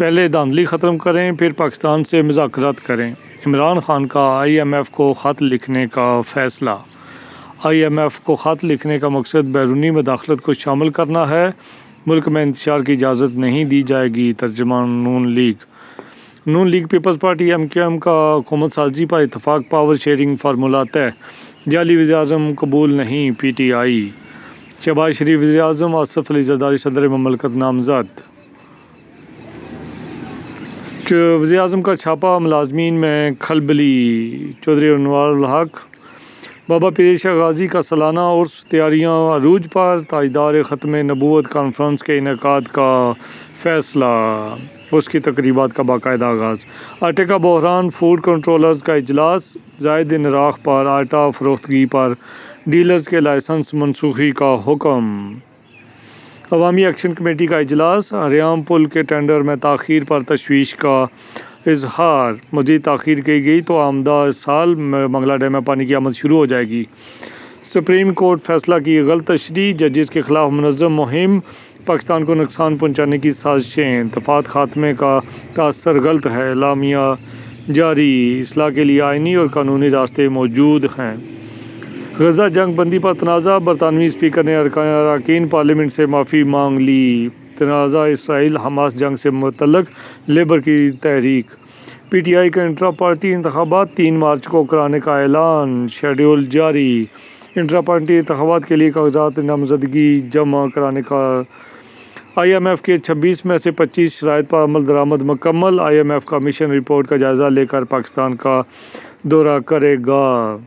پہلے دھاندلی ختم کریں، پھر پاکستان سے مذاکرات کریں۔ عمران خان کا IMF کو خط لکھنے کا فیصلہ۔ IMF کو خط لکھنے کا مقصد بیرونی مداخلت کو شامل کرنا ہے۔ ملک میں انتشار کی اجازت نہیں دی جائے گی۔ ترجمان نون لیگ پیپلز پارٹی MQM کا حکومت سازی پر اتفاق، پاور شیئرنگ فارمولہ طے۔ جعلی وزیراعظم قبول نہیں، PTI۔ شہباز شریف وزیر اعظم، آصف علی زرداری صدر مملکت نامزد۔ وزیر اعظم کا چھاپا، ملازمین میں کھلبلی۔ چودھری انوار الحق۔ بابا پیر شاہ غازی کا سالانہ عرس، تیاریاں عروج پر۔ تاجدار ختم نبوت کانفرنس کے انعقاد کا فیصلہ، اس کی تقریبات کا باقاعدہ آغاز۔ آٹے کا بحران، فوڈ کنٹرولرز کا اجلاس۔ زائد نرخ پر آٹا فروختگی پر ڈیلرز کے لائسنس منسوخی کا حکم۔ عوامی ایکشن کمیٹی کا اجلاس۔ ہریام پل کے ٹینڈر میں تاخیر پر تشویش کا اظہار۔ مزید تاخیر کی گئی تو آئندہ سال منگلا ڈیم میں پانی کی آمد شروع ہو جائے گی۔ سپریم کورٹ فیصلہ کی غلط تشریح، ججز کے خلاف منظم مہم، پاکستان کو نقصان پہنچانے کی سازشیں، دفعات خاتمے کا تاثر غلط ہے، اعلامیہ جاری، اصلاح کے لیے آئینی اور قانونی راستے موجود ہیں۔ غزہ جنگ بندی پر تنازع، برطانوی اسپیکر نے اراکین پارلیمنٹ سے معافی مانگ لی۔ تنازع اسرائیل حماس جنگ سے متعلق لیبر کی تحریک۔ PTI کا انٹرا پارٹی انتخابات 3 مارچ کو کرانے کا اعلان، شیڈول جاری۔ انٹرا پارٹی انتخابات کے لیے کاغذات نامزدگی جمع کرانے کا۔ IMF کے 26 میں سے 25 شرائط پر عمل درآمد مکمل۔ IMF کا مشن رپورٹ کا جائزہ لے کر پاکستان کا دورہ کرے گا۔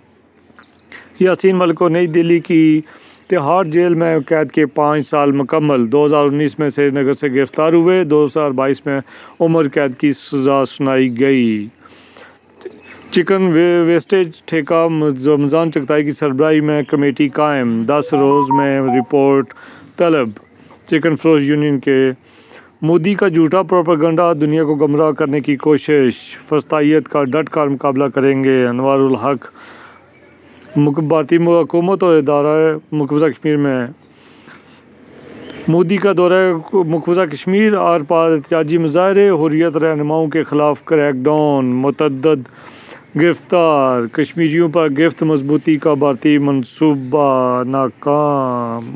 یاسین ملک کو نئی دہلی کی تہاڑ جیل میں قید کے 5 سال مکمل۔ 2019 میں سری نگر سے گرفتار ہوئے، 2022 میں عمر قید کی سزا سنائی گئی۔ چکن ویسٹیج ٹھیکہ رمضان چغتائی کی سربراہی میں کمیٹی قائم، 10 روز میں رپورٹ طلب۔ چکن فروش یونین کے مودی کا جھوٹا پروپیگنڈا، دنیا کو گمراہ کرنے کی کوشش، فسطائیت کا ڈٹ کر مقابلہ کریں گے۔ انوار الحق۔ بھارتی حکومت اور ادارہ مقبوضہ کشمیر میں مودی کا دورہ مقبوضہ کشمیر، آر پار احتجاجی مظاہرے، حریت رہنماؤں کے خلاف کریک ڈاؤن، متعدد گرفتار۔ کشمیریوں پر گرفت مضبوطی کا بھارتی منصوبہ ناکام۔